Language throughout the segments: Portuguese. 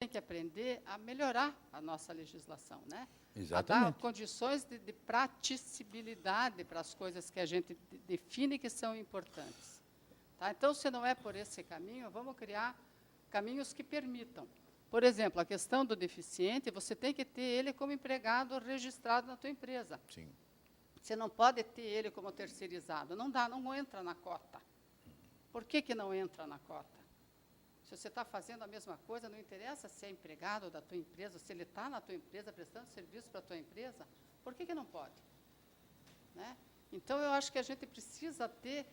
tem que aprender a melhorar a nossa legislação, né? Exatamente. A dar condições de praticabilidade para as coisas que a gente define que são importantes. Tá? Então, se não é por esse caminho, vamos criar caminhos que permitam. Por exemplo, a questão do deficiente, você tem que ter ele como empregado registrado na tua empresa. Sim. Você não pode ter ele como terceirizado. Não dá, não entra na cota. Por que não entra na cota? Se você está fazendo a mesma coisa, não interessa se é empregado da tua empresa, se ele está na tua empresa, prestando serviço para a tua empresa, por que não pode? Né? Então, eu acho que a gente precisa ter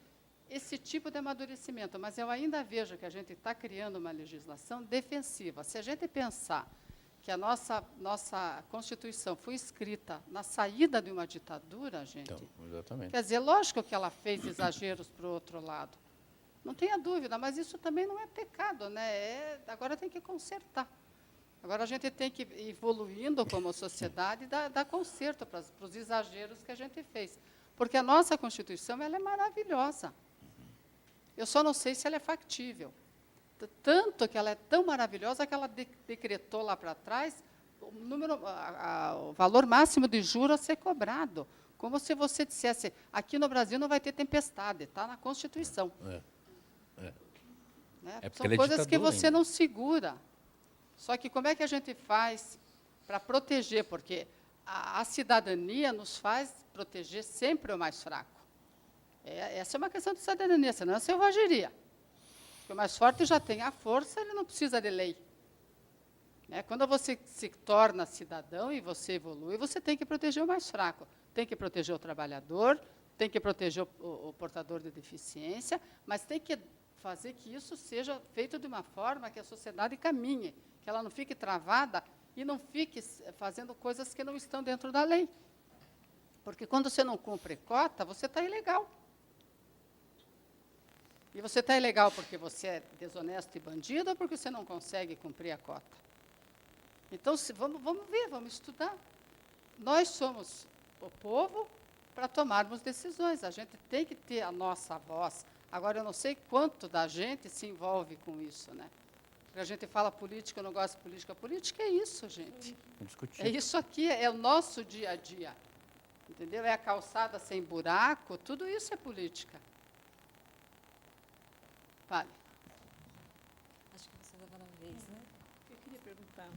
esse tipo de amadurecimento, mas eu ainda vejo que a gente está criando uma legislação defensiva. Se a gente pensar que a nossa Constituição foi escrita na saída de uma ditadura, gente, Então, exatamente. quer dizer, lógico que ela fez exageros para o outro lado. Não tenha dúvida, mas isso também não é pecado, né? Agora tem que consertar. Agora a gente tem que ir evoluindo como sociedade e dar conserto para os exageros que a gente fez. Porque a nossa Constituição ela é maravilhosa. Eu só não sei se ela é factível. Tanto que ela é tão maravilhosa que ela decretou lá para trás o valor máximo de juros a ser cobrado. Como se você dissesse, aqui no Brasil não vai ter tempestade, está na Constituição. Né? São coisas que você ainda não segura. Só que como é que a gente faz para proteger? Porque a cidadania nos faz proteger sempre o mais fraco. Essa é uma questão de cidadania, senão é selvageria. Porque o mais forte já tem a força, ele não precisa de lei. Né? Quando você se torna cidadão e você evolui, você tem que proteger o mais fraco. Tem que proteger o trabalhador, tem que proteger o portador de deficiência, mas tem que fazer que isso seja feito de uma forma que a sociedade caminhe, que ela não fique travada e não fique fazendo coisas que não estão dentro da lei. Porque quando você não cumpre cota, você está ilegal. E você está ilegal porque você é desonesto e bandido ou porque você não consegue cumprir a cota? Então, vamos ver, vamos estudar. Nós somos o povo para tomarmos decisões. A gente tem que ter a nossa voz. Agora, eu não sei quanto da gente se envolve com isso, né? Porque a gente fala política, eu não gosto de política. Política é isso, gente. É isso aqui, é o nosso dia a dia. Entendeu? É a calçada sem buraco, tudo isso é política. Fale. Acho que você levou na vez, né? Eu queria perguntar.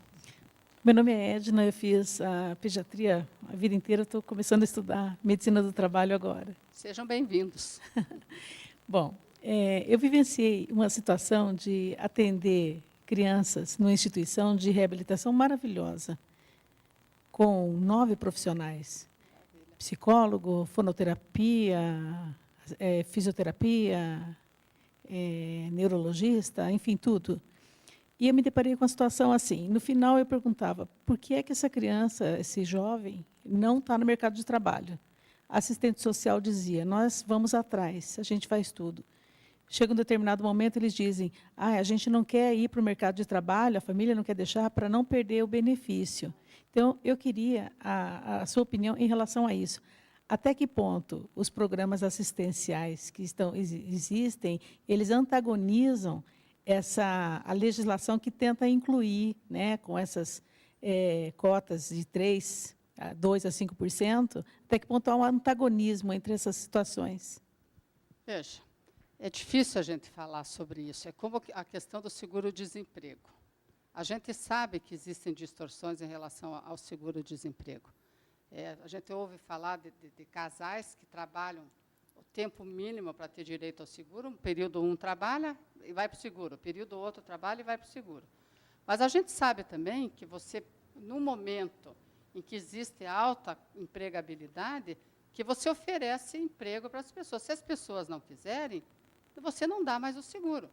Meu nome é Edna, eu fiz a pediatria a vida inteira, estou começando a estudar medicina do trabalho agora. Sejam bem-vindos. Bom, eu vivenciei uma situação de atender crianças numa instituição de reabilitação maravilhosa, com 9 profissionais. Psicólogo, fonoterapia, fisioterapia, neurologista, enfim, tudo. E eu me deparei com uma situação assim. No final, eu perguntava, por que é que essa criança, esse jovem, não está no mercado de trabalho? A assistente social dizia, nós vamos atrás, a gente faz tudo. Chega um determinado momento, eles dizem, a gente não quer ir para o mercado de trabalho, a família não quer deixar, para não perder o benefício. Então, eu queria a sua opinião em relação a isso. Até que ponto os programas assistenciais que existem, eles antagonizam a legislação que tenta incluir, né, com essas cotas de 2% a 5%, até que ponto há um antagonismo entre essas situações? Veja, é difícil a gente falar sobre isso. É como a questão do seguro-desemprego. A gente sabe que existem distorções em relação ao seguro-desemprego. A gente ouve falar de casais que trabalham o tempo mínimo para ter direito ao seguro. Um período um trabalha e vai para o seguro. Período outro trabalha e vai para o seguro. Mas a gente sabe também que você, no momento em que existe alta empregabilidade, que você oferece emprego para as pessoas. Se as pessoas não quiserem, você não dá mais o seguro.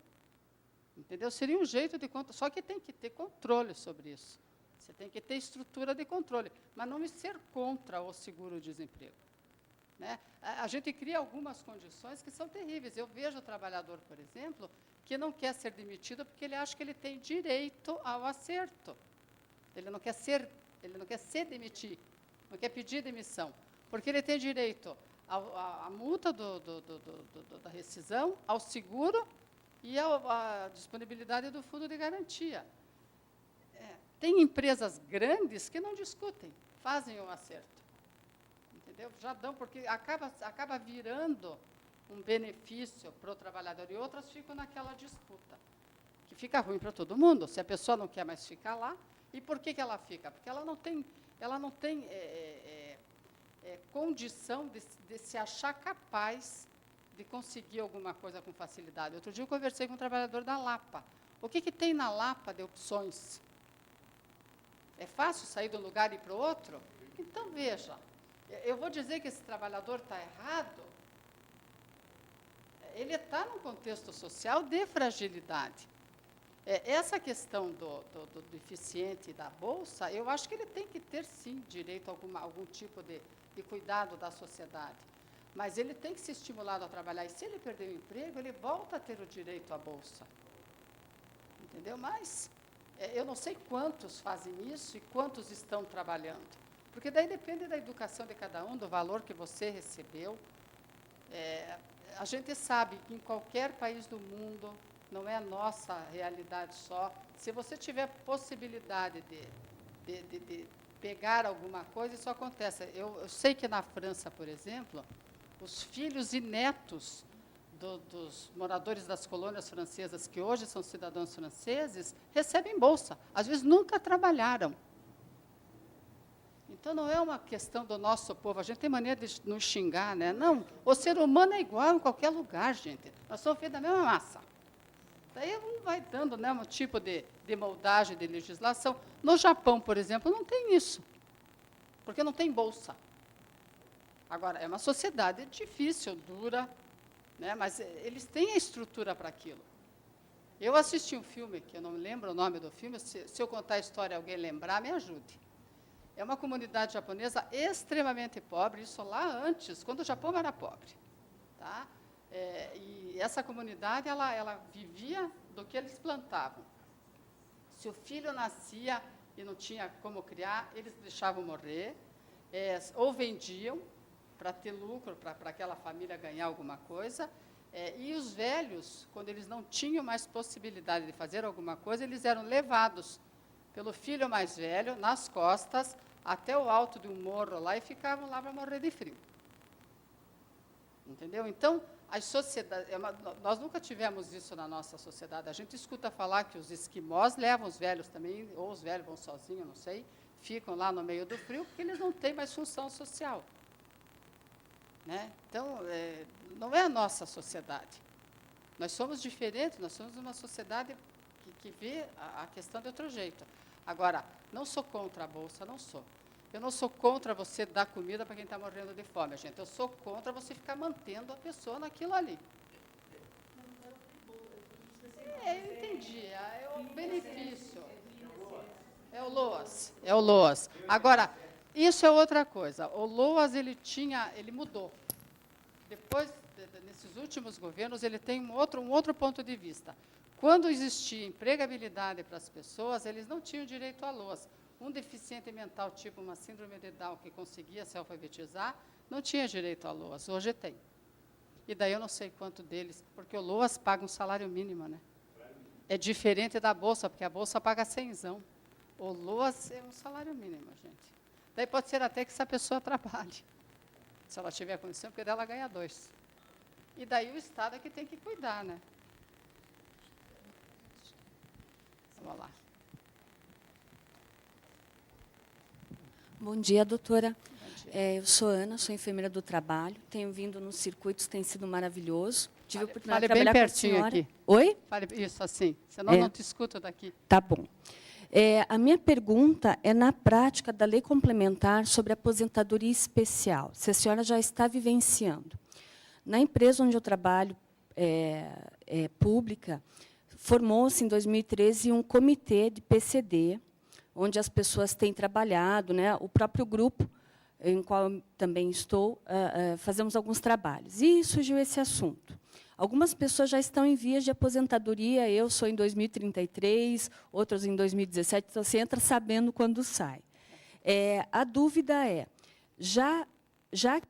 Entendeu? Seria um jeito de controle. Só que tem que ter controle sobre isso. Você tem que ter estrutura de controle, mas não ser contra o seguro-desemprego. Né? A gente cria algumas condições que são terríveis. Eu vejo o trabalhador, por exemplo, que não quer ser demitido porque ele acha que ele tem direito ao acerto. Ele não quer se demitir, não quer pedir demissão, porque ele tem direito à multa da rescisão, ao seguro e à disponibilidade do fundo de garantia. Tem empresas grandes que não discutem, fazem um acerto. Entendeu? Já dão, porque acaba virando um benefício para o trabalhador, e outras ficam naquela disputa, que fica ruim para todo mundo, se a pessoa não quer mais ficar lá. E por que ela fica? Porque ela não tem condição de se achar capaz de conseguir alguma coisa com facilidade. Outro dia eu conversei com um trabalhador da Lapa. O que tem na Lapa de opções? É fácil sair de um lugar e ir para o outro? Então, veja, eu vou dizer que esse trabalhador está errado. Ele está num contexto social de fragilidade. Essa questão do deficiente e da bolsa, eu acho que ele tem que ter, sim, direito a algum tipo de cuidado da sociedade. Mas ele tem que ser estimulado a trabalhar. E se ele perder o emprego, ele volta a ter o direito à bolsa. Entendeu? Mas eu não sei quantos fazem isso e quantos estão trabalhando. Porque daí depende da educação de cada um, do valor que você recebeu. A gente sabe que em qualquer país do mundo, não é a nossa realidade só, se você tiver possibilidade de pegar alguma coisa, isso acontece. Eu sei que na França, por exemplo, os filhos e netos dos moradores das colônias francesas, que hoje são cidadãos franceses, recebem bolsa. Às vezes nunca trabalharam. Então, não é uma questão do nosso povo. A gente tem maneira de nos xingar, né? Não, o ser humano é igual em qualquer lugar, gente. Nós somos feitos da mesma massa. Daí um vai dando, né, um tipo de moldagem de legislação. No Japão, por exemplo, não tem isso, porque não tem bolsa. Agora, é uma sociedade difícil, dura, né, mas eles têm a estrutura para aquilo. Eu assisti um filme, que eu não me lembro o nome do filme, se eu contar a história e alguém lembrar, me ajude. É uma comunidade japonesa extremamente pobre, isso lá antes, quando o Japão era pobre. Tá? E essa comunidade, ela vivia do que eles plantavam. Se o filho nascia e não tinha como criar, eles deixavam morrer, ou vendiam para ter lucro, para aquela família ganhar alguma coisa, e os velhos, quando eles não tinham mais possibilidade de fazer alguma coisa, eles eram levados pelo filho mais velho, nas costas, até o alto de um morro lá, e ficavam lá para morrer de frio. Entendeu? Então, as sociedades, nós nunca tivemos isso na nossa sociedade. A gente escuta falar que os esquimós levam os velhos também, ou os velhos vão sozinhos, não sei, ficam lá no meio do frio, porque eles não têm mais função social. Né? Então, não é a nossa sociedade. Nós somos diferentes, nós somos uma sociedade que vê a questão de outro jeito. Agora, não sou contra a bolsa, não sou. Eu não sou contra você dar comida para quem está morrendo de fome, gente. Eu sou contra você ficar mantendo a pessoa naquilo ali. Eu entendi. É o benefício. É o LOAS. Agora, isso é outra coisa. O LOAS, ele mudou. Depois, nesses últimos governos, ele tem um outro ponto de vista. Quando existia empregabilidade para as pessoas, eles não tinham direito a LOAS. Um deficiente mental, tipo uma síndrome de Down, que conseguia se alfabetizar, não tinha direito a LOAS. Hoje tem. E daí eu não sei quanto deles, porque o LOAS paga um salário mínimo, né? É diferente da Bolsa, porque a Bolsa paga 100. O LOAS é um salário mínimo, gente. Daí pode ser até que essa pessoa trabalhe, se ela tiver condição, porque dela ganha 2. E daí o Estado é que tem que cuidar, né? Vamos lá. Bom dia, doutora. Bom dia. Eu sou Ana, sou enfermeira do trabalho. Tenho vindo nos circuitos, tem sido maravilhoso. Tive a oportunidade Fale de bem trabalhar pertinho com a senhora. aqui. Oi? Fale isso assim, senão não te escuto daqui. Tá bom. A minha pergunta é na prática da lei complementar sobre aposentadoria especial, se a senhora já está vivenciando. Na empresa onde eu trabalho, pública, formou-se em 2013 um comitê de PCD, onde as pessoas têm trabalhado, né, o próprio grupo, em qual eu também estou, fazemos alguns trabalhos. E surgiu esse assunto. Algumas pessoas já estão em vias de aposentadoria, eu sou em 2033, outros em 2017, então você entra sabendo quando sai. A dúvida é, já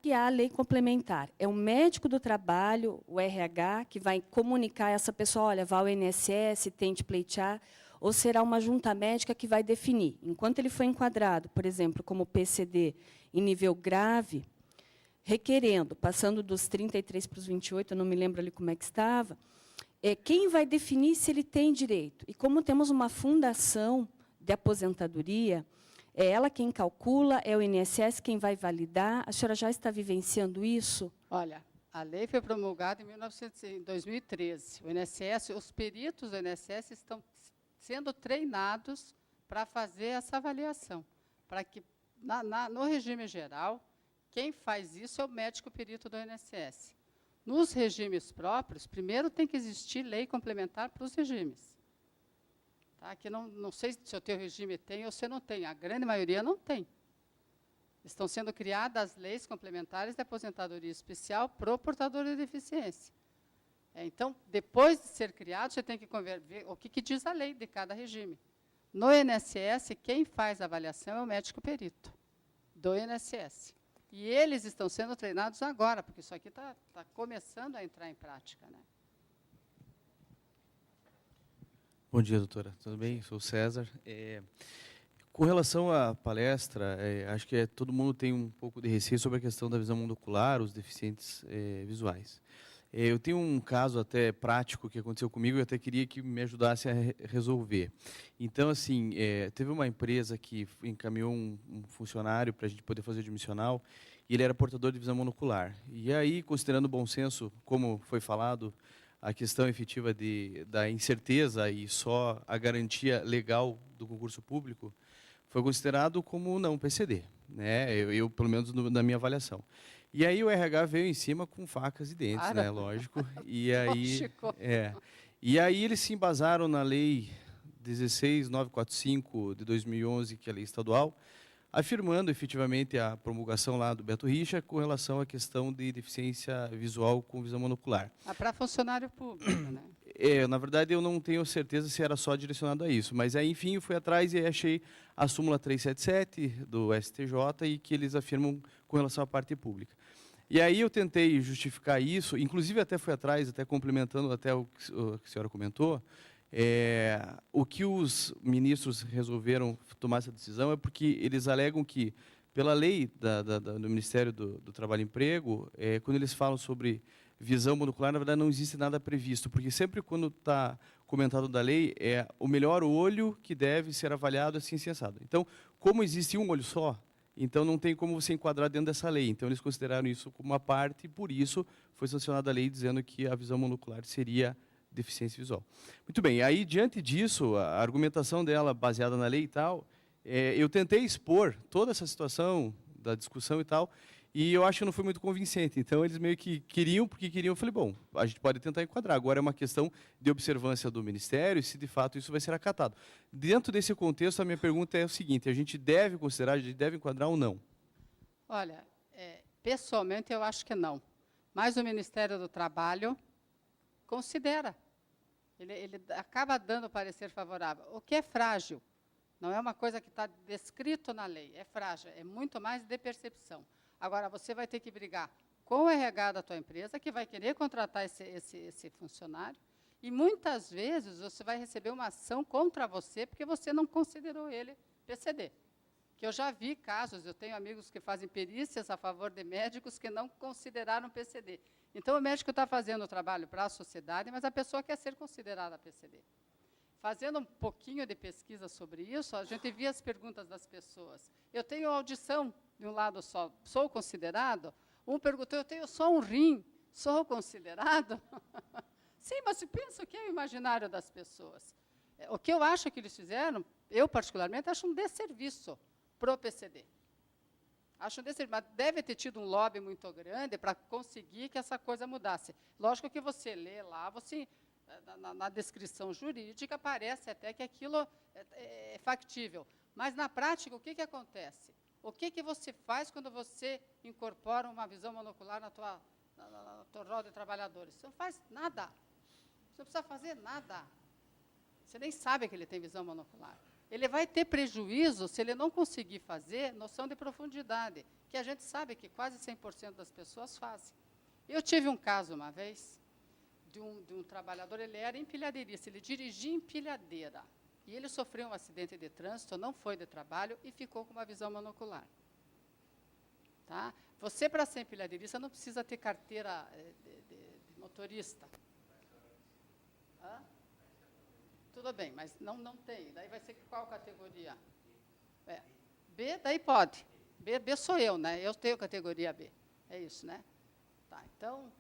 que há a lei complementar, é o médico do trabalho, o RH, que vai comunicar a essa pessoa, olha, vá ao INSS, tente pleitear, ou será uma junta médica que vai definir? Enquanto ele foi enquadrado, por exemplo, como PCD em nível grave, requerendo, passando dos 33 para os 28, eu não me lembro ali como é que estava, quem vai definir se ele tem direito? E como temos uma fundação de aposentadoria, é ela quem calcula, é o INSS quem vai validar. A senhora já está vivenciando isso? Olha, a lei foi promulgada em 2013. O INSS, os peritos do INSS estão sendo treinados para fazer essa avaliação, para que, no regime geral, quem faz isso é o médico perito do INSS. Nos regimes próprios, primeiro tem que existir lei complementar para os regimes. Tá? Que não sei se o teu regime tem ou se não tem. A grande maioria não tem. Estão sendo criadas leis complementares de aposentadoria especial para o portador de deficiência. Então, depois de ser criado, você tem que ver o que diz a lei de cada regime. No INSS, quem faz a avaliação é o médico perito do INSS. E eles estão sendo treinados agora, porque isso aqui está começando a entrar em prática, né? Bom dia, doutora. Tudo bem? Sou o César. Com relação à palestra, acho que todo mundo tem um pouco de receio sobre a questão da visão monocular, os deficientes visuais. Eu tenho um caso até prático que aconteceu comigo e eu até queria que me ajudasse a resolver. Então, assim, teve uma empresa que encaminhou um funcionário para a gente poder fazer admissional e ele era portador de visão monocular. E aí, considerando o bom senso, como foi falado, a questão efetiva da incerteza e só a garantia legal do concurso público, foi considerado como não PCD, né? Eu pelo menos na minha avaliação. E aí o RH veio em cima com facas e dentes, Claro. né? Lógico. E aí, Lógico. e aí eles se embasaram na lei 16945 de 2011, que é a lei estadual, afirmando efetivamente a promulgação lá do Beto Richa com relação à questão de deficiência visual com visão monocular. Para funcionário público, né? Na verdade, eu não tenho certeza se era só direcionado a isso, mas aí, enfim, eu fui atrás e achei a súmula 377 do STJ e que eles afirmam com relação à parte pública. E aí eu tentei justificar isso, inclusive até fui atrás, até complementando até o que a senhora comentou, o que os ministros resolveram tomar essa decisão é porque eles alegam que, pela lei do Ministério do Trabalho e Emprego, quando eles falam sobre visão monocular, na verdade, não existe nada previsto, porque sempre quando está comentado da lei, é o melhor olho que deve ser avaliado assim, sensado. Então, como existe um olho só, então não tem como você enquadrar dentro dessa lei. Então, eles consideraram isso como uma parte, e por isso foi sancionada a lei dizendo que a visão monocular seria deficiência visual. Muito bem, aí, diante disso, a argumentação dela, baseada na lei e tal, eu tentei expor toda essa situação da discussão e tal, e eu acho que não foi muito convincente. Então, eles meio que queriam, porque queriam. Eu falei, bom, a gente pode tentar enquadrar. Agora é uma questão de observância do Ministério e se, de fato, isso vai ser acatado. Dentro desse contexto, a minha pergunta é o seguinte, a gente deve considerar, a gente deve enquadrar ou não? Olha, pessoalmente, eu acho que não. Mas o Ministério do Trabalho considera. Ele acaba dando parecer favorável. O que é frágil? Não é uma coisa que está descrito na lei. É frágil, é muito mais de percepção. Agora, você vai ter que brigar com o RH da tua empresa, que vai querer contratar esse funcionário, e muitas vezes você vai receber uma ação contra você, porque você não considerou ele PCD. Que eu já vi casos, eu tenho amigos que fazem perícias a favor de médicos que não consideraram PCD. Então, o médico está fazendo o trabalho para a sociedade, mas a pessoa quer ser considerada PCD. Fazendo um pouquinho de pesquisa sobre isso, a gente via as perguntas das pessoas. Eu tenho audição de um lado só, sou considerado? Um perguntou, eu tenho só um rim, sou considerado? Sim, mas pensa o que é o imaginário das pessoas. O que eu acho que eles fizeram, eu particularmente, acho um desserviço para o PCD. Acho um desserviço, mas deve ter tido um lobby muito grande para conseguir que essa coisa mudasse. Lógico que você lê lá, você... Na descrição jurídica, parece até que aquilo é factível. Mas, na prática, o que acontece? O que você faz quando você incorpora uma visão monocular na tua roda de trabalhadores? Você não faz nada. Você não precisa fazer nada. Você nem sabe que ele tem visão monocular. Ele vai ter prejuízo se ele não conseguir fazer noção de profundidade, que a gente sabe que quase 100% das pessoas fazem. Eu tive um caso uma vez, de um trabalhador, ele era empilhadeirista, ele dirigia empilhadeira. E ele sofreu um acidente de trânsito, não foi de trabalho e ficou com uma visão monocular. Tá? Você, para ser empilhadeirista, não precisa ter carteira de motorista. Hã? Tudo bem, mas não tem. Daí vai ser qual categoria? B, daí pode. B sou eu, né? Eu tenho categoria B. É isso, né? Tá, então,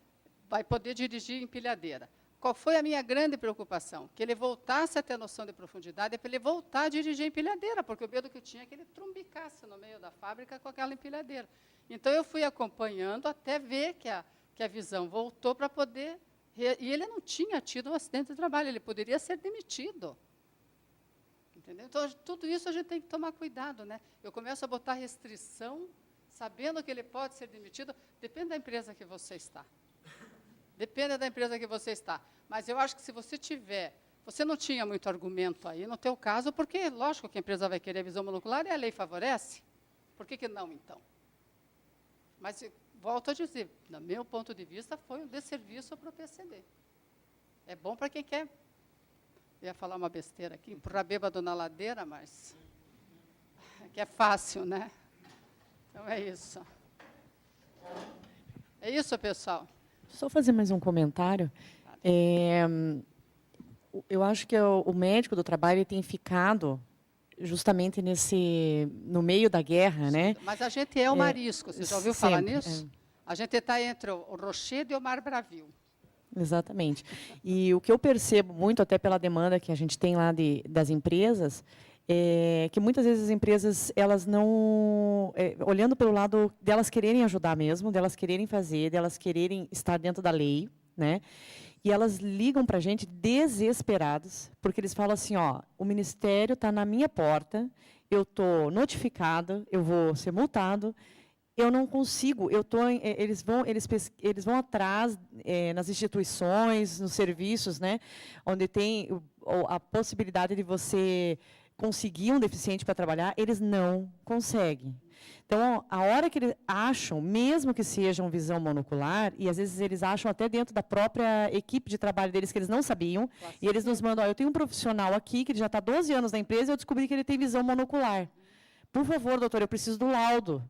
vai poder dirigir empilhadeira. Qual foi a minha grande preocupação? Que ele voltasse a ter noção de profundidade, para ele voltar a dirigir empilhadeira, porque o medo que eu tinha é que ele trumbicasse no meio da fábrica com aquela empilhadeira. Então, eu fui acompanhando até ver que a visão voltou para poder... E ele não tinha tido um acidente de trabalho, ele poderia ser demitido. Entendeu? Então, tudo isso a gente tem que tomar cuidado, né? Eu começo a botar restrição, sabendo que ele pode ser demitido, depende da empresa que você está. Depende da empresa que você está. Mas eu acho que se você tiver... Você não tinha muito argumento aí no teu caso, porque, lógico, que a empresa vai querer visão monocular e a lei favorece. Por que não, então? Mas, volto a dizer, do meu ponto de vista, foi um desserviço para o PCD. É bom para quem quer... Eu ia falar uma besteira aqui, empurrar bêbado na ladeira, mas... que é fácil, né? Então, é isso. É isso, pessoal. Só fazer mais um comentário. Eu acho que o médico do trabalho tem ficado justamente no meio da guerra, né? Mas a gente é o marisco, você já ouviu falar nisso? A gente está entre o Rochedo e o Mar Bravio. Exatamente. E o que eu percebo muito, até pela demanda que a gente tem lá das empresas, é que muitas vezes as empresas, elas não... olhando pelo lado delas quererem ajudar mesmo, delas quererem fazer, delas quererem estar dentro da lei, né? E elas ligam para a gente desesperados, porque eles falam assim, ó, o Ministério está na minha porta, eu estou notificado, eu vou ser multado, eu não consigo, eles vão atrás nas instituições, nos serviços, né, onde tem a possibilidade de você conseguir um deficiente para trabalhar, eles não conseguem. Então, a hora que eles acham, mesmo que seja uma visão monocular, e às vezes eles acham até dentro da própria equipe de trabalho deles, que eles não sabiam, e eles nos mandam, eu tenho um profissional aqui, que ele já está 12 anos na empresa, e eu descobri que ele tem visão monocular. Por favor, doutor, eu preciso do laudo.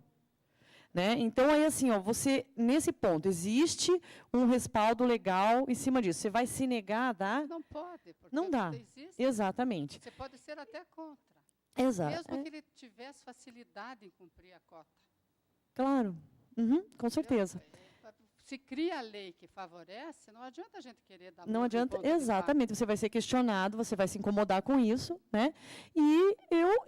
Né? Então, aí, assim, ó, você, nesse ponto, existe um respaldo legal em cima disso. Você vai se negar a dar? Não pode, porque não dá. Existe. Exatamente. Você pode ser até contra. Exato. Mesmo que ele tivesse facilidade em cumprir a cota. Claro. Uhum, com certeza. Se cria a lei que favorece, não adianta a gente querer dar... Não adianta, exatamente. Você vai ser questionado, você vai se incomodar com isso, né? E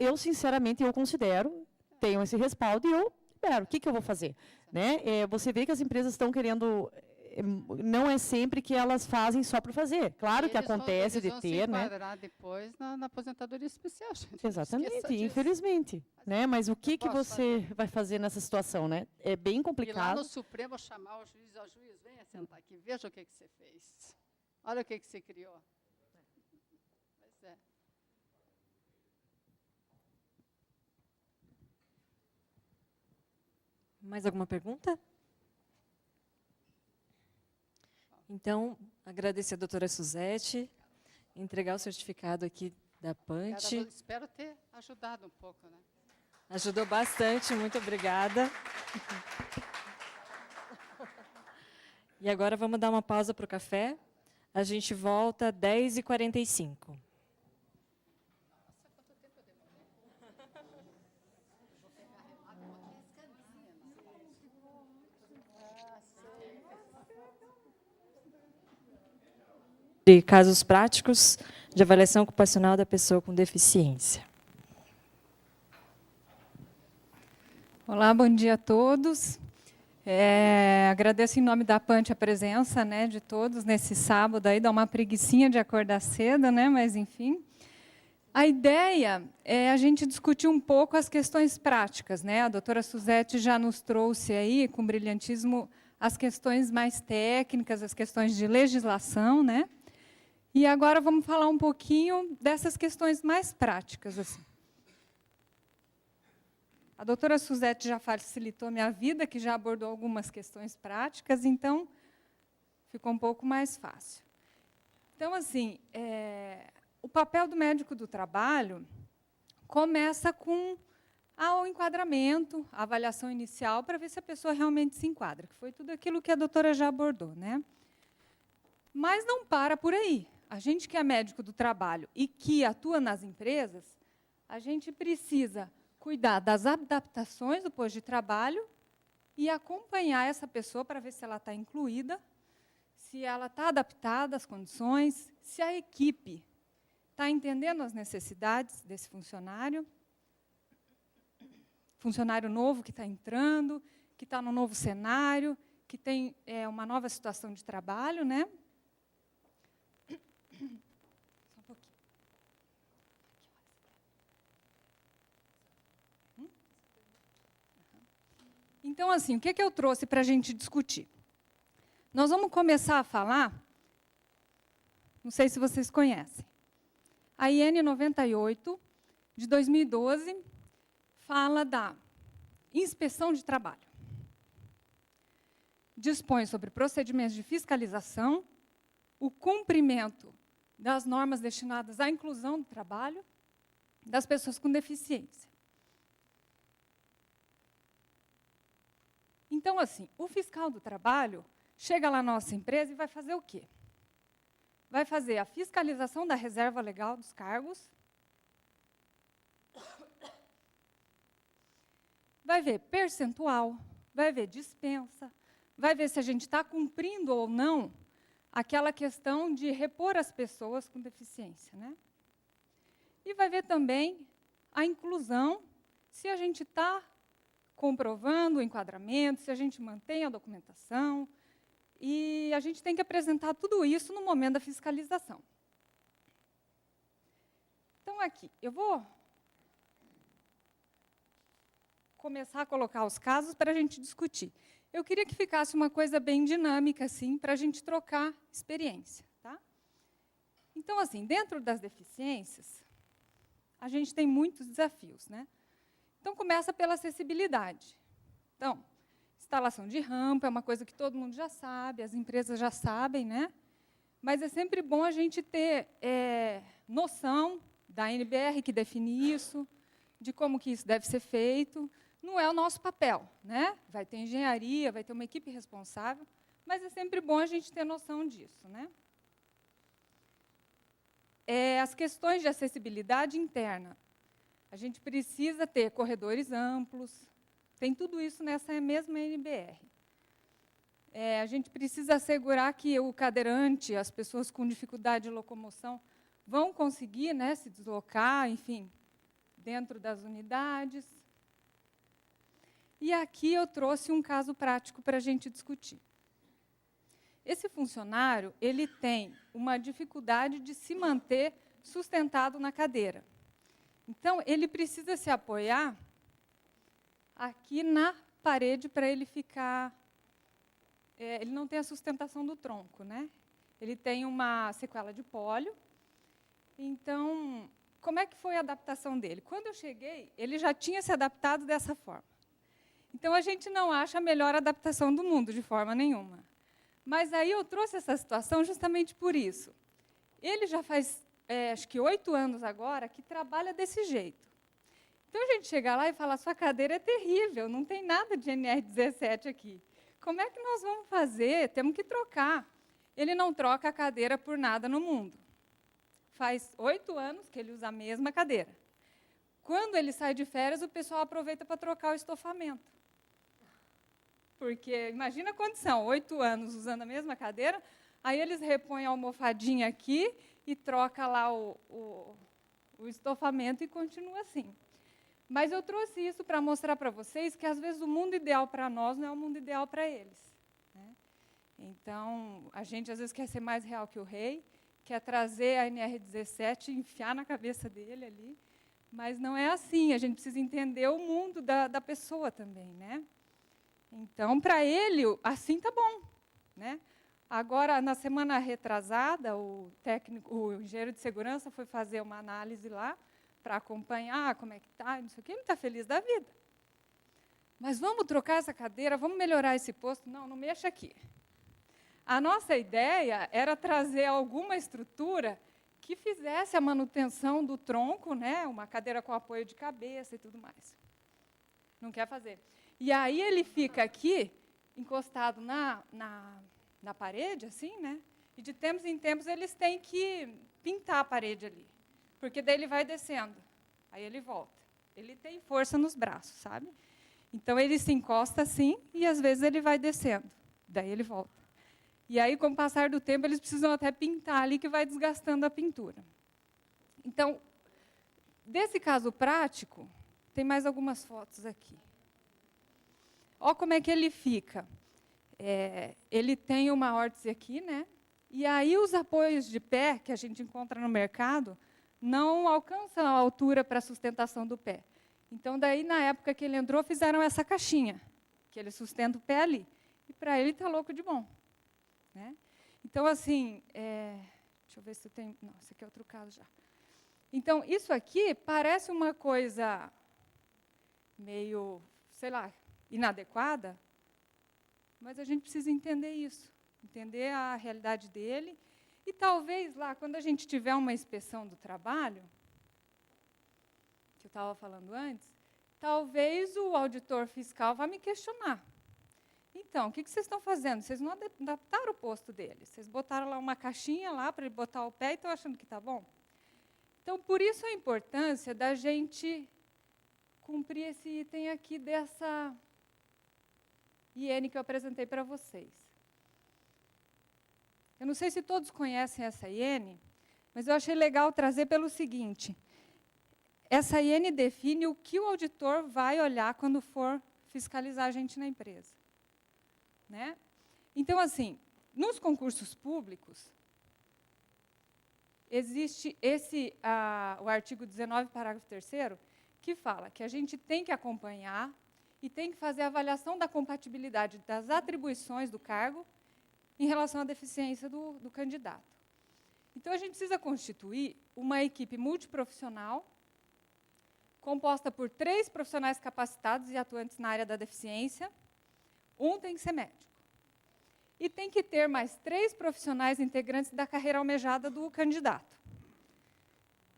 eu sinceramente, eu considero, tenho esse respaldo e eu espero. O que eu vou fazer? Né? Você vê que as empresas estão querendo... Não é sempre que elas fazem só para fazer. Claro que acontece de ter, né? Depois na aposentadoria especial, gente. Exatamente, infelizmente, né? Mas o que você vai fazer nessa situação, né? É bem complicado. E lá no Supremo chamar o juiz, venha sentar aqui, veja o que você fez. Olha o que você criou. Pois é. Mais alguma pergunta? Então, agradecer a doutora Suzete, entregar o certificado aqui da Punch. Espero ter ajudado um pouco, né? Ajudou bastante, muito obrigada. E agora vamos dar uma pausa para o café. A gente volta às 10h45. De casos práticos de avaliação ocupacional da pessoa com deficiência. Olá, bom dia a todos. Agradeço em nome da Punch a presença, né, de todos nesse sábado. Aí dá uma preguicinha de acordar cedo, né, mas enfim. A ideia é a gente discutir um pouco as questões práticas, né? A doutora Suzete já nos trouxe aí, com brilhantismo, as questões mais técnicas, as questões de legislação, né? E agora vamos falar um pouquinho dessas questões mais práticas. Assim. A doutora Suzete já facilitou minha vida, que já abordou algumas questões práticas, então ficou um pouco mais fácil. Então, assim, o papel do médico do trabalho começa com o enquadramento, a avaliação inicial, para ver se a pessoa realmente se enquadra, que foi tudo aquilo que a doutora já abordou, né? Mas não para por aí. A gente que é médico do trabalho e que atua nas empresas, a gente precisa cuidar das adaptações do posto de trabalho e acompanhar essa pessoa para ver se ela está incluída, se ela está adaptada às condições, se a equipe está entendendo as necessidades desse funcionário novo que está entrando, que está no novo cenário, que tem uma nova situação de trabalho, né? Só um pouquinho. Então, assim, o que eu trouxe para a gente discutir? Nós vamos começar a falar, não sei se vocês conhecem, a IN 98, de 2012, fala da inspeção de trabalho. Dispõe sobre procedimentos de fiscalização, o cumprimento das normas destinadas à inclusão do trabalho das pessoas com deficiência. Então, assim, o fiscal do trabalho chega lá na nossa empresa e vai fazer o quê? Vai fazer a fiscalização da reserva legal dos cargos, vai ver percentual, vai ver dispensa, vai ver se a gente está cumprindo ou não aquela questão de repor as pessoas com deficiência, né? E vai ver também a inclusão, se a gente está comprovando o enquadramento, se a gente mantém a documentação, e a gente tem que apresentar tudo isso no momento da fiscalização. Então, aqui, eu vou começar a colocar os casos para a gente discutir. Eu queria que ficasse uma coisa bem dinâmica, assim, para a gente trocar experiência. Tá? Então, assim, dentro das deficiências, a gente tem muitos desafios, né? Então, começa pela acessibilidade. Então, instalação de rampa é uma coisa que todo mundo já sabe, as empresas já sabem, né? Mas é sempre bom a gente ter noção da NBR que define isso, de como que isso deve ser feito. Não é o nosso papel, né? Vai ter engenharia, vai ter uma equipe responsável, mas é sempre bom a gente ter noção disso, né? As questões de acessibilidade interna. A gente precisa ter corredores amplos, tem tudo isso nessa mesma NBR. A gente precisa assegurar que o cadeirante, as pessoas com dificuldade de locomoção, vão conseguir, né, se deslocar, enfim, dentro das unidades. E aqui eu trouxe um caso prático para a gente discutir. Esse funcionário, ele tem uma dificuldade de se manter sustentado na cadeira. Então, ele precisa se apoiar aqui na parede para ele ficar... ele não tem a sustentação do tronco, né? Ele tem uma sequela de pólio. Então, como é que foi a adaptação dele? Quando eu cheguei, ele já tinha se adaptado dessa forma. Então, a gente não acha a melhor adaptação do mundo, de forma nenhuma. Mas aí eu trouxe essa situação justamente por isso. Ele já faz, acho que 8 anos agora, que trabalha desse jeito. Então, a gente chega lá e fala, sua cadeira é terrível, não tem nada de NR17 aqui. Como é que nós vamos fazer? Temos que trocar. Ele não troca a cadeira por nada no mundo. Faz 8 anos que ele usa a mesma cadeira. Quando ele sai de férias, o pessoal aproveita para trocar o estofamento. Porque, imagina a condição, 8 anos usando a mesma cadeira, aí eles repõem a almofadinha aqui e troca lá o estofamento e continua assim. Mas eu trouxe isso para mostrar para vocês que, às vezes, o mundo ideal para nós não é o mundo ideal para eles. Né? Então, a gente, às vezes, quer ser mais real que o rei, quer trazer a NR17 e enfiar na cabeça dele ali, mas não é assim, a gente precisa entender o mundo da pessoa também, né? Então, para ele, assim está bom, né? Agora, na semana retrasada, o engenheiro de segurança foi fazer uma análise lá para acompanhar como é que está, não sei o quê, ele está feliz da vida. Mas vamos trocar essa cadeira, vamos melhorar esse posto? Não, não mexa aqui. A nossa ideia era trazer alguma estrutura que fizesse a manutenção do tronco, né, uma cadeira com apoio de cabeça e tudo mais. Não quer fazer. E aí ele fica aqui, encostado na parede, assim, né? E de tempos em tempos eles têm que pintar a parede ali, porque daí ele vai descendo, aí ele volta. Ele tem força nos braços, sabe? Então ele se encosta assim e às vezes ele vai descendo, daí ele volta. E aí, com o passar do tempo, eles precisam até pintar ali, que vai desgastando a pintura. Então, desse caso prático, tem mais algumas fotos aqui. Olha como é que ele fica. Ele tem uma órtese aqui, né? E aí os apoios de pé que a gente encontra no mercado não alcançam a altura para a sustentação do pé. Então, daí, na época que ele entrou, fizeram essa caixinha, que ele sustenta o pé ali. E para ele está louco de bom. Né? Então, assim, deixa eu ver se tem... Não, esse aqui é outro caso já. Então, isso aqui parece uma coisa meio, sei lá, inadequada, mas a gente precisa entender isso, entender a realidade dele. E talvez lá, quando a gente tiver uma inspeção do trabalho, que eu estava falando antes, talvez o auditor fiscal vá me questionar. Então, o que vocês estão fazendo? Vocês não adaptaram o posto dele. Vocês botaram lá uma caixinha lá para ele botar o pé e estão achando que está bom? Então, por isso a importância da gente cumprir esse item aqui dessa IN que eu apresentei para vocês. Eu não sei se todos conhecem essa IN, mas eu achei legal trazer pelo seguinte. Essa IN define o que o auditor vai olhar quando for fiscalizar a gente na empresa. Né? Então, assim, nos concursos públicos, existe o artigo 19, parágrafo 3º, que fala que a gente tem que acompanhar e tem que fazer a avaliação da compatibilidade das atribuições do cargo em relação à deficiência do candidato. Então, a gente precisa constituir uma equipe multiprofissional, composta por 3 profissionais capacitados e atuantes na área da deficiência. Um tem que ser médico. E tem que ter mais 3 profissionais integrantes da carreira almejada do candidato.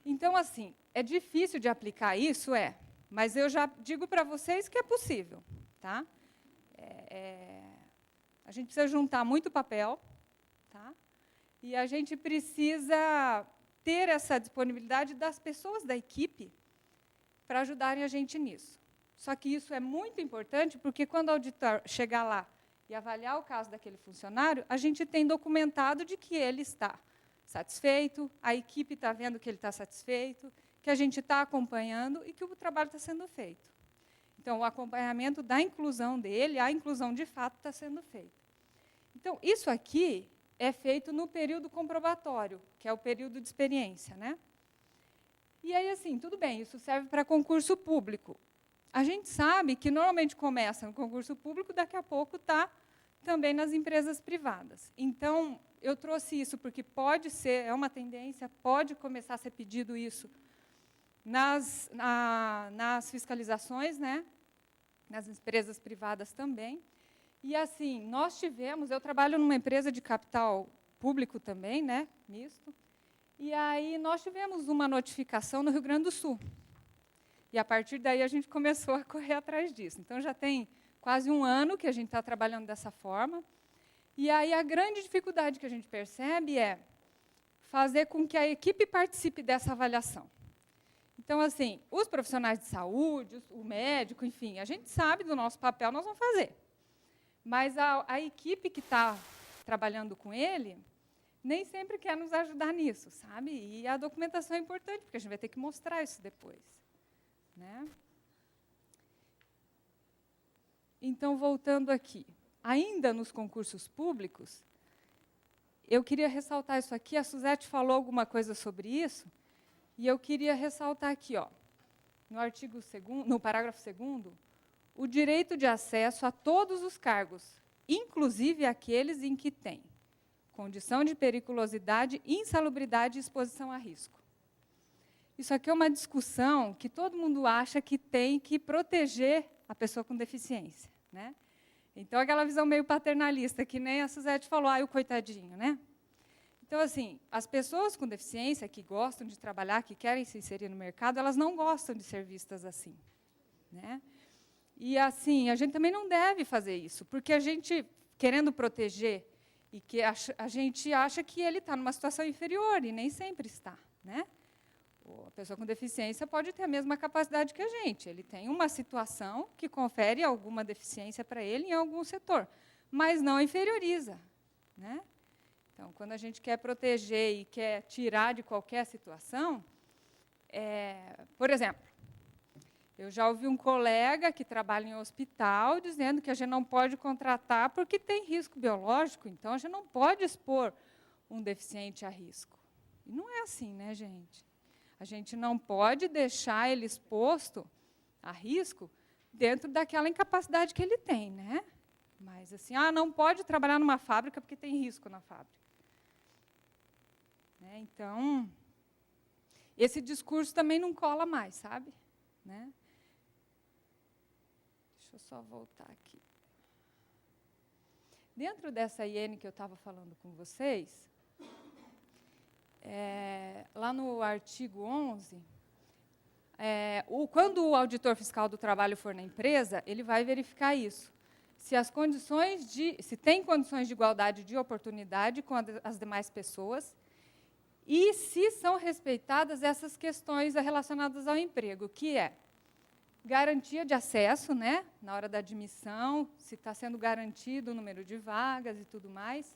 Então, assim, é difícil de aplicar isso, mas eu já digo para vocês que é possível. Tá? A gente precisa juntar muito papel, tá? E a gente precisa ter essa disponibilidade das pessoas da equipe para ajudarem a gente nisso. Só que isso é muito importante, porque quando o auditor chegar lá e avaliar o caso daquele funcionário, a gente tem documentado de que ele está satisfeito, a equipe está vendo que ele está satisfeito, que a gente está acompanhando e que o trabalho está sendo feito. Então, o acompanhamento da inclusão dele, a inclusão de fato está sendo feita. Então, isso aqui é feito no período comprobatório, que é o período de experiência. Né? E aí, assim, tudo bem, isso serve para concurso público. A gente sabe que normalmente começa no concurso público, daqui a pouco está também nas empresas privadas. Então, eu trouxe isso porque pode ser, é uma tendência, pode começar a ser pedido isso nas fiscalizações, né? Nas empresas privadas também. E, assim, eu trabalho numa empresa de capital público também, né? Misto, e aí nós tivemos uma notificação no Rio Grande do Sul. E, a partir daí, a gente começou a correr atrás disso. Então, já tem quase 1 ano que a gente está trabalhando dessa forma. E aí, a grande dificuldade que a gente percebe é fazer com que a equipe participe dessa avaliação. Então, assim, os profissionais de saúde, o médico, enfim, a gente sabe do nosso papel, nós vamos fazer. Mas a equipe que está trabalhando com ele nem sempre quer nos ajudar nisso, sabe? E a documentação é importante, porque a gente vai ter que mostrar isso depois. Né? Então, voltando aqui, ainda nos concursos públicos, eu queria ressaltar isso aqui, a Suzete falou alguma coisa sobre isso, e eu queria ressaltar aqui, no parágrafo 2º, o direito de acesso a todos os cargos, inclusive aqueles em que tem condição de periculosidade, insalubridade e exposição a risco. Isso aqui é uma discussão que todo mundo acha que tem que proteger a pessoa com deficiência. Né? Então, aquela visão meio paternalista, que nem a Suzete falou, o coitadinho. Né? Então, Então, assim, as pessoas com deficiência que gostam de trabalhar, que querem se inserir no mercado, elas não gostam de ser vistas assim, né? E, assim, a gente também não deve fazer isso, porque a gente, querendo proteger, e que a gente acha que ele está numa situação inferior, e nem sempre está, né? A pessoa com deficiência pode ter a mesma capacidade que a gente. Ele tem uma situação que confere alguma deficiência para ele em algum setor, mas não inferioriza, né? Então, quando a gente quer proteger e quer tirar de qualquer situação, por exemplo, eu já ouvi um colega que trabalha em hospital dizendo que a gente não pode contratar porque tem risco biológico, então a gente não pode expor um deficiente a risco. E não é assim, né, gente? A gente não pode deixar ele exposto a risco dentro daquela incapacidade que ele tem, né? Mas, assim, não pode trabalhar numa fábrica porque tem risco na fábrica. Então, esse discurso também não cola mais, sabe? Né? Deixa eu só voltar aqui. Dentro dessa IN que eu estava falando com vocês, lá no artigo 11, quando o auditor fiscal do trabalho for na empresa, ele vai verificar isso. Se tem condições de igualdade de oportunidade com as demais pessoas e se são respeitadas essas questões relacionadas ao emprego, que é garantia de acesso, né, na hora da admissão, se está sendo garantido o número de vagas e tudo mais,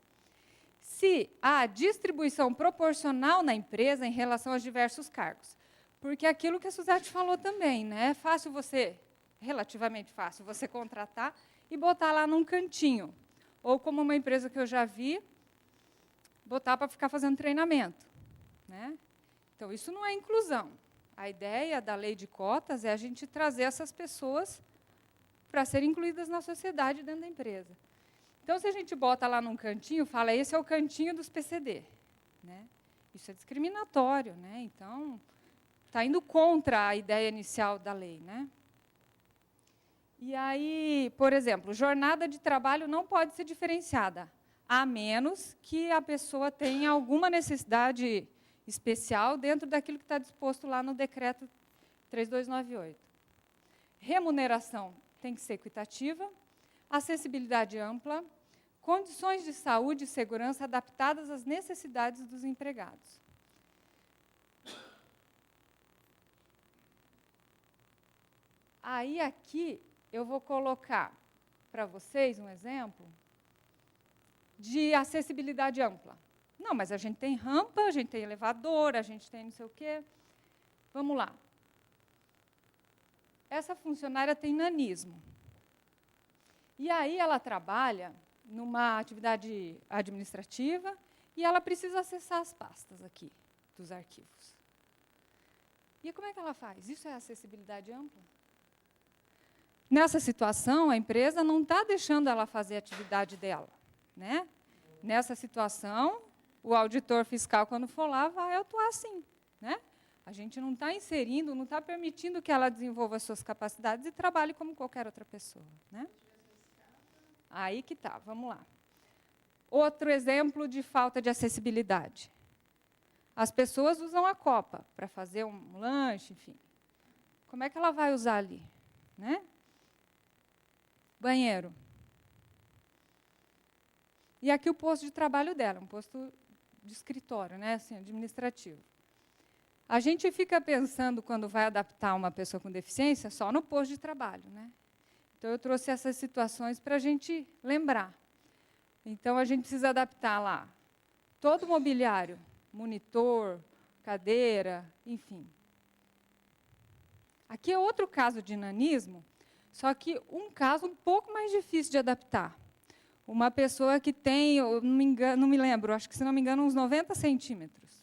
se há distribuição proporcional na empresa em relação aos diversos cargos. Porque aquilo que a Suzete falou também, né, é fácil relativamente fácil, você contratar e botar lá num cantinho. Ou como uma empresa que eu já vi, botar para ficar fazendo treinamento, né? Então, isso não é inclusão. A ideia da lei de cotas é a gente trazer essas pessoas para serem incluídas na sociedade dentro da empresa. Então, se a gente bota lá num cantinho, fala, esse é o cantinho dos PCD, né? Isso é discriminatório, né? Então, está indo contra a ideia inicial da lei, né? E aí, por exemplo, jornada de trabalho não pode ser diferenciada, a menos que a pessoa tenha alguma necessidade especial dentro daquilo que está disposto lá no decreto 3298. Remuneração tem que ser equitativa, acessibilidade ampla, condições de saúde e segurança adaptadas às necessidades dos empregados. Aí, aqui, eu vou colocar para vocês um exemplo de acessibilidade ampla. Não, mas a gente tem rampa, a gente tem elevador, a gente tem não sei o quê. Vamos lá. Essa funcionária tem nanismo. E aí ela trabalha numa atividade administrativa e ela precisa acessar as pastas aqui dos arquivos. E como é que ela faz? Isso é acessibilidade ampla? Nessa situação, a empresa não está deixando ela fazer a atividade dela, né? Nessa situação, o auditor fiscal, quando for lá, vai atuar assim, né? A gente não está inserindo, não está permitindo que ela desenvolva as suas capacidades e trabalhe como qualquer outra pessoa, né? Aí que está, vamos lá. Outro exemplo de falta de acessibilidade. As pessoas usam a copa para fazer um lanche, enfim. Como é que ela vai usar ali, né? Banheiro. E aqui o posto de trabalho dela, um posto de escritório, né, assim, administrativo. A gente fica pensando, quando vai adaptar uma pessoa com deficiência, só no posto de trabalho, né? Então, eu trouxe essas situações para a gente lembrar. Então, a gente precisa adaptar lá todo o mobiliário, monitor, cadeira, enfim. Aqui é outro caso de nanismo, só que um caso um pouco mais difícil de adaptar. Uma pessoa que tem, eu não me lembro, acho que, se não me engano, uns 90 centímetros.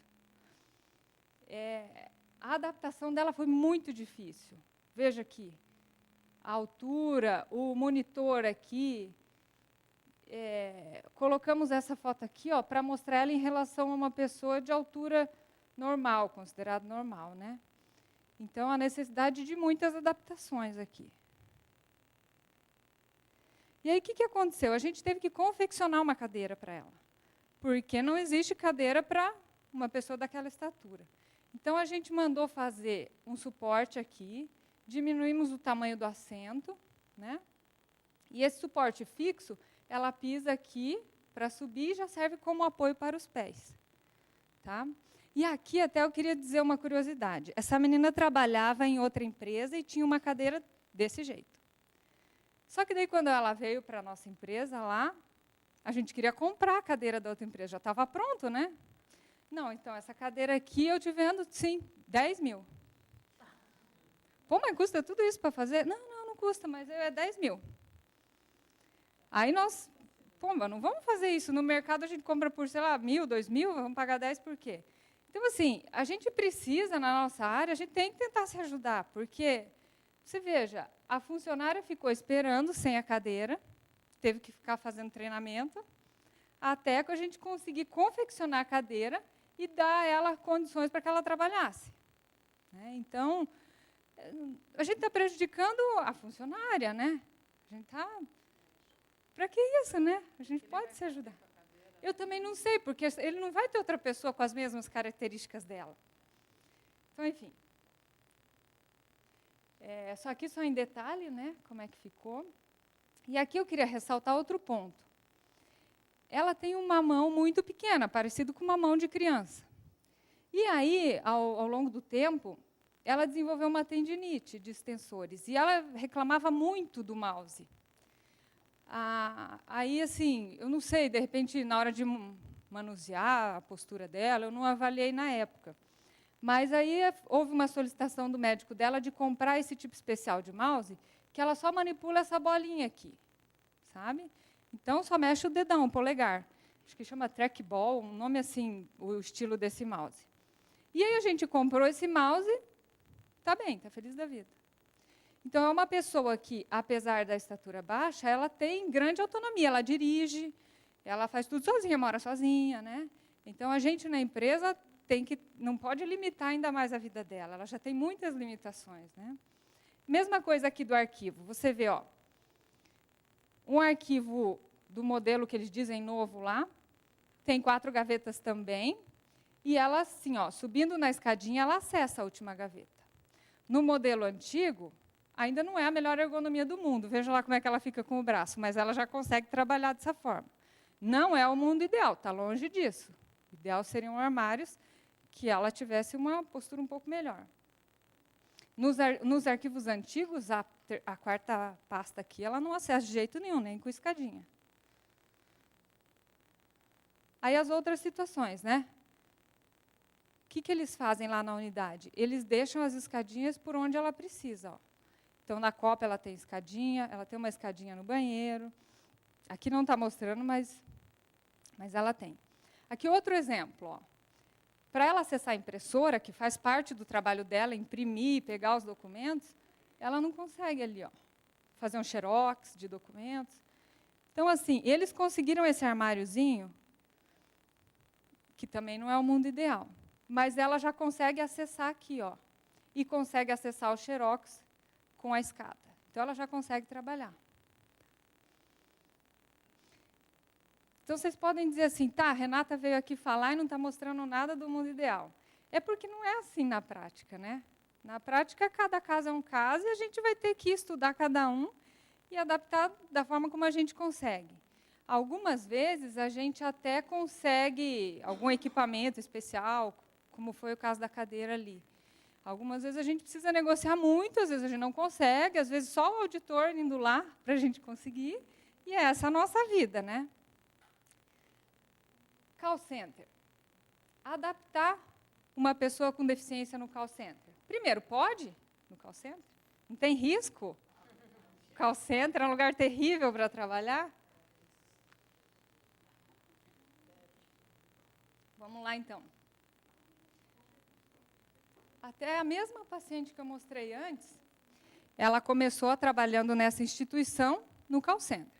A adaptação dela foi muito difícil. Veja aqui, a altura, o monitor aqui. Colocamos essa foto aqui para mostrar ela em relação a uma pessoa de altura normal, considerado normal, né? Então, a necessidade de muitas adaptações aqui. E aí, o que aconteceu? A gente teve que confeccionar uma cadeira para ela. porque não existe cadeira para uma pessoa daquela estatura. Então, a gente mandou fazer um suporte aqui, diminuímos o tamanho do assento, né? E esse suporte fixo, ela pisa aqui para subir e já serve como apoio para os pés. Tá? E aqui até eu queria dizer uma curiosidade. Essa menina trabalhava em outra empresa e tinha uma cadeira desse jeito. Só que daí, quando ela veio para a nossa empresa lá, a gente queria comprar a cadeira da outra empresa, já estava pronto, né? Não, então, essa cadeira aqui eu te vendo, sim, 10 mil. Pô, mas custa tudo isso para fazer? Não custa, mas é 10 mil. Aí nós, pô, mas não vamos fazer isso. No mercado a gente compra por, sei lá, 1.000, 2.000, vamos pagar 10 por quê? Então, assim, a gente precisa, na nossa área, a gente tem que tentar se ajudar, porque, você veja, a funcionária ficou esperando sem a cadeira, teve que ficar fazendo treinamento, até que a gente conseguir confeccionar a cadeira e dar a ela condições para que ela trabalhasse. Então, a gente está prejudicando a funcionária, né? A gente está... Para que isso, né? A gente pode se ajudar. Eu também não sei, porque ele não vai ter outra pessoa com as mesmas características dela. Então, enfim. Só aqui, só em detalhe, né? Como é que ficou. E aqui eu queria ressaltar outro ponto. Ela tem uma mão muito pequena, parecido com uma mão de criança. E aí, ao longo do tempo, ela desenvolveu uma tendinite de extensores. E ela reclamava muito do mouse. Aí, assim, eu não sei, de repente, na hora de manusear a postura dela, eu não avaliei na época. Mas aí houve uma solicitação do médico dela de comprar esse tipo especial de mouse, que ela só manipula essa bolinha aqui, sabe? Então, só mexe o dedão, o polegar. Acho que chama trackball, um nome assim, o estilo desse mouse. E aí a gente comprou esse mouse, está bem, está feliz da vida. Então, é uma pessoa que, apesar da estatura baixa, ela tem grande autonomia, ela dirige, ela faz tudo sozinha, mora sozinha, né? Então, a gente na empresa não pode limitar ainda mais a vida dela, ela já tem muitas limitações, né? Mesma coisa aqui do arquivo, você vê, ó, um arquivo do modelo que eles dizem novo lá, tem 4 gavetas também, e ela, assim, ó, subindo na escadinha, ela acessa a última gaveta. No modelo antigo, ainda não é a melhor ergonomia do mundo, veja lá como é que ela fica com o braço, mas ela já consegue trabalhar dessa forma. Não é o mundo ideal, está longe disso. O ideal seriam armários que ela tivesse uma postura um pouco melhor. Nos arquivos antigos, a 4ª pasta aqui, ela não acessa de jeito nenhum, nem com escadinha. Aí as outras situações, né? O que eles fazem lá na unidade? Eles deixam as escadinhas por onde ela precisa. Ó. Então, na Copa, ela tem escadinha, ela tem uma escadinha no banheiro. Aqui não está mostrando, mas ela tem. Aqui outro exemplo. Ó. Para ela acessar a impressora, que faz parte do trabalho dela, imprimir, pegar os documentos, ela não consegue ali, ó, fazer um xerox de documentos. Então, assim, eles conseguiram esse armáriozinho, que também não é o mundo ideal, mas ela já consegue acessar aqui, ó, e consegue acessar o xerox com a escada. Então, ela já consegue trabalhar. Então, vocês podem dizer assim, tá, a Renata veio aqui falar e não está mostrando nada do mundo ideal. É porque não é assim na prática, né? Na prática, cada caso é um caso e a gente vai ter que estudar cada um e adaptar da forma como a gente consegue. Algumas vezes, a gente até consegue algum equipamento especial, como foi o caso da cadeira ali. Algumas vezes a gente precisa negociar muito, às vezes a gente não consegue, às vezes só o auditor indo lá para a gente conseguir, e é essa a nossa vida, né? Call center. Adaptar uma pessoa com deficiência no call center. Primeiro, pode no call center? Não tem risco? O call center é um lugar terrível para trabalhar? Vamos lá, então. Até a mesma paciente que eu mostrei antes, ela começou trabalhando nessa instituição no call center.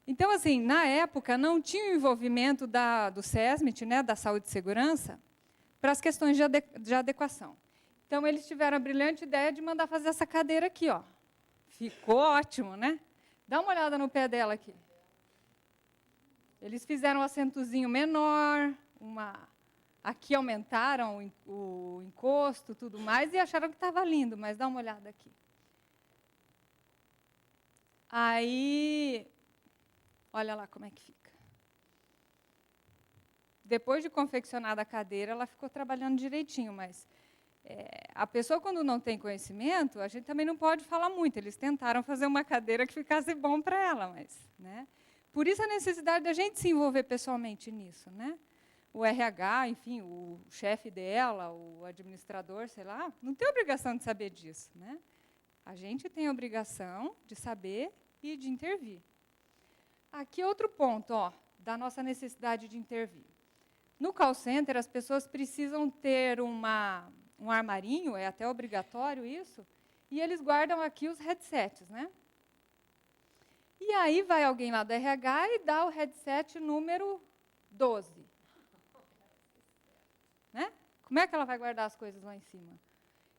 Então, assim, na época, não tinha o envolvimento do SESMIT, né, da Saúde e Segurança, para as questões de adequação. Então, eles tiveram a brilhante ideia de mandar fazer essa cadeira aqui, ó. Ficou ótimo, né? Dá uma olhada no pé dela aqui. Eles fizeram um assentozinho menor, aqui aumentaram o encosto, tudo mais, e acharam que estava lindo, mas dá uma olhada aqui. Aí, olha lá como é que fica. Depois de confeccionada a cadeira, ela ficou trabalhando direitinho, mas a pessoa, quando não tem conhecimento, a gente também não pode falar muito. Eles tentaram fazer uma cadeira que ficasse bom para ela, mas, né? Por isso a necessidade da gente se envolver pessoalmente nisso, né? O RH, enfim, o chefe dela, o administrador, sei lá, não tem obrigação de saber disso, né? A gente tem a obrigação de saber e de intervir. Aqui outro ponto, ó, da nossa necessidade de intervir. No call center, as pessoas precisam ter um armarinho, é até obrigatório isso, e eles guardam aqui os headsets, né? E aí vai alguém lá do RH e dá o headset número 12. Né? Como é que ela vai guardar as coisas lá em cima?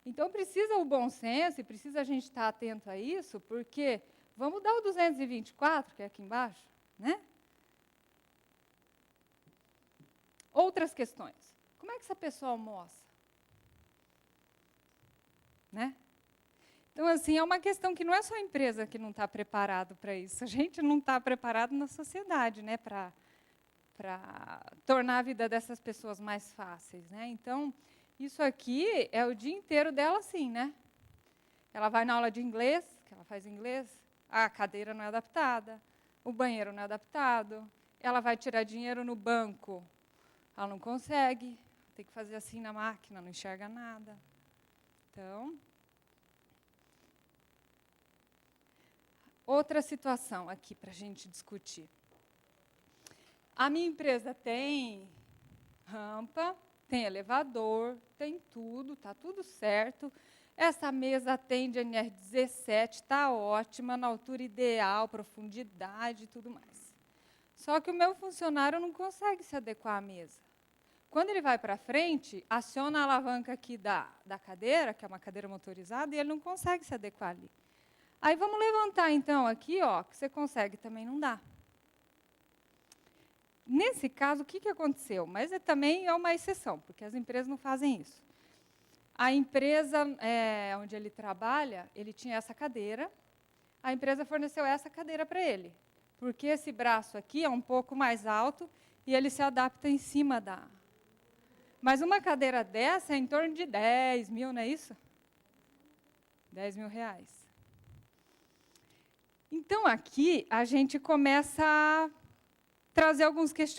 Então, precisa o bom senso e precisa a gente estar atento a isso, porque vamos dar o 224, que é aqui embaixo, né? Outras questões. Como é que essa pessoa almoça? Né? Então, assim, é uma questão que não é só a empresa que não está preparado para isso. A gente não está preparado na sociedade, né, para tornar a vida dessas pessoas mais fáceis, né? Então, isso aqui é o dia inteiro dela, assim, né? Ela vai na aula de inglês, que ela faz inglês, a cadeira não é adaptada, o banheiro não é adaptado, ela vai tirar dinheiro no banco, ela não consegue, tem que fazer assim na máquina, não enxerga nada. Então, outra situação aqui para a gente discutir. A minha empresa tem rampa, tem elevador, tem tudo, está tudo certo. Essa mesa atende NR17, está ótima, na altura ideal, profundidade e tudo mais. Só que o meu funcionário não consegue se adequar à mesa. Quando ele vai para frente, aciona a alavanca aqui da cadeira, que é uma cadeira motorizada, e ele não consegue se adequar ali. Aí vamos levantar, então, aqui, ó, que você consegue, também não dá. Nesse caso, o que aconteceu? Mas também é uma exceção, porque as empresas não fazem isso. A empresa onde ele trabalha, ele tinha essa cadeira, a empresa forneceu essa cadeira para ele, porque esse braço aqui é um pouco mais alto e ele se adapta em cima da... Mas uma cadeira dessa é em torno de 10 mil, não é isso? 10 mil reais. Então, aqui, a gente começa a trazer alguns questionamentos.